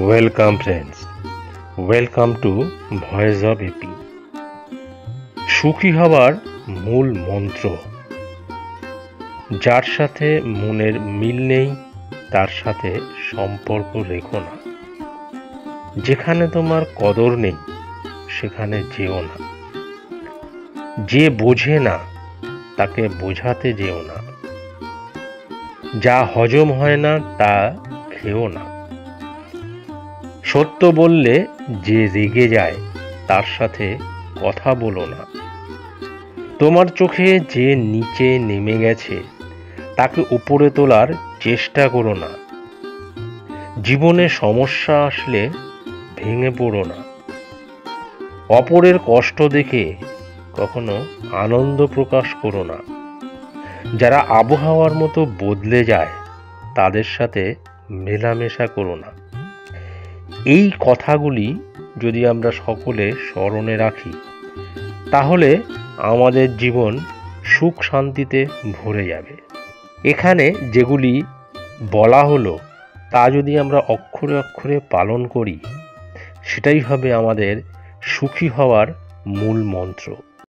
Welcome friends, welcome to voice of AP. সুখী হবার মূল মন্ত্র: যার সাথে মনের মিল নেই তার সাথে সম্পর্ক রেখো না। যেখানে তোমার কদর নেই সেখানে যেও না। যে বোঝে না তাকে বোঝাতে যেও না। যা হজম হয় না তা খেও না। সত্য বললে যে রেগে যায় তার সাথে কথা বলো না। তোমার চোখে যে নিচে নেমে গেছে তাকে উপরে তোলার চেষ্টা করো না। জীবনে সমস্যা আসলে ভেঙে পড়ো না। অপরের কষ্ট দেখে কখনো আনন্দ প্রকাশ করো না। যারা আবহাওয়ার মতো বদলে যায় তাদের সাথে মেলামেশা করো না। এই কথাগুলি যদি আমরা সকলে স্মরণে রাখি তাহলে আমাদের জীবন সুখ শান্তিতে ভরে যাবে। এখানে যেগুলি বলা হলো তা যদি আমরা অক্ষরে অক্ষরে পালন করি সেটাই হবে আমাদের সুখী হওয়ার মূল মন্ত্র।